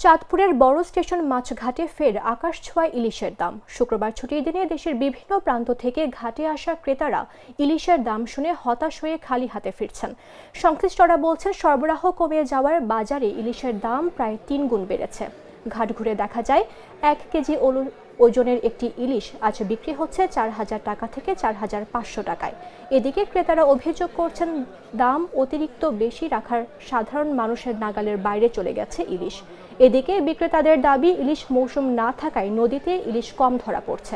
চাঁদপুরের বড় স্টেশন মাছঘাটে ফের আকাশছোঁয়া ইলিশের দাম। শুক্রবার ছুটির দিনে দেশের বিভিন্ন প্রান্ত থেকে ঘাটে আসা ক্রেতারা ইলিশের দাম শুনে হতাশ হয়ে খালি হাতে ফিরছেন। সংশ্লিষ্টরা বলছেন, সরবরাহ কমে যাওয়ার বাজারে ইলিশের দাম প্রায় 3 গুণ বেড়েছে। ঘাট ঘুরে দেখা যায় 1 কেজি ওজনের একটি ইলিশ আজ বিক্রি হচ্ছে 4,000 টাকা থেকে 4,500 টাকায়। এদিকে ক্রেতারা অভিযোগ করছেন, দাম অতিরিক্ত বেশি রাখার সাধারণ মানুষের নাগালের বাইরে চলে গেছে ইলিশ। এদিকে বিক্রেতাদের দাবি, ইলিশ মৌসুম না থাকায় নদীতে ইলিশ কম ধরা পড়ছে।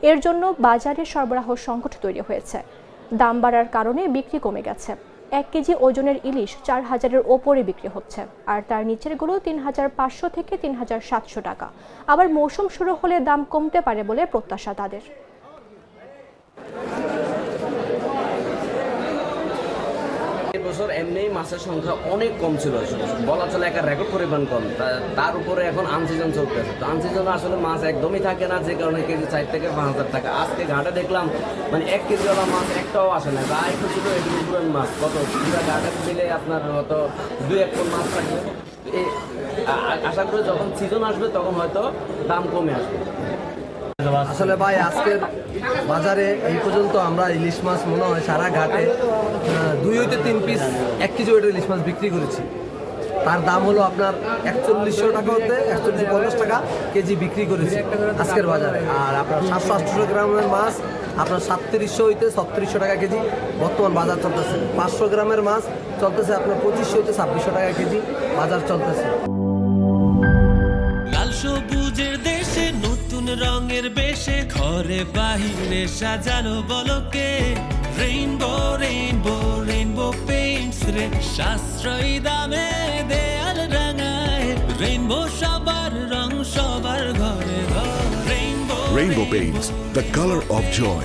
এর জন্য বাজারে সরবরাহ সংকট তৈরি হয়েছে। দাম বাড়ার কারণে বিক্রি কমে গেছে। 1 কেজি ওজনের ইলিশ 4,000-এর ওপরে বিক্রি হচ্ছে, আর তার নিচেরগুলো 3,500 থেকে 3,700 টাকা। আবার মৌসুম শুরু হলে দাম কমতে পারে বলে প্রত্যাশা তাদের। এবছর এমনি মাছের সংখ্যা অনেক কম ছিল, বলা চলে একটা রেকর্ড পরিমাণ কম। তার উপরে এখন আনসিজন চলতেছে, তো আনসিজনে আসলে মাছ একদমই থাকে না, যে কারণে কেজি 4 থেকে 5,000 টাকা। আজকে ঘাটে দেখলাম মানে 1 কেজিওয়ালা মাছ একটাও আসে না, যা একটু ছিল এগুলো পুরান মাছ। কত পুরা ঘাটে দিলে আপনার হয়তো 2-1 টন মাছ থাকবে। আশা করি যখন সিজন আসবে তখন হয়তো দাম কমে আসবে। আসলে ভাই, আজকের বাজারে এই পর্যন্ত আমরা ইলিশ মাছ মনে হয় সারা ঘাটে 2 হইতে 3 পিস 1 কেজি ওয়েটের ইলিশ মাছ বিক্রি করেছি। তার দাম হলো আপনার 4100 টাকা হতে 4150 টাকা কেজি বিক্রি করেছি আজকের বাজারে। আর আপনার 700-800 গ্রামের মাছ আপনার 3700 হইতে 3600 টাকা কেজি বর্তমান বাজার চলতেছে। 500 গ্রামের মাছ চলতেছে আপনার 2500 হইতে 2600 টাকা কেজি বাজার চলতেছে। লাল সবুজের দেশে নতুন রঙের বেশে ঘরে বাহিরে সাজানো বলকে রেইনবো রেইনবো রেইনবো পেইন্টস রে সাশ্রয়ী দামে দেয়াল রাঙায় রেইনবো সবার রং সবার ঘরে ঘরে Rainbow Paints, the color of joy.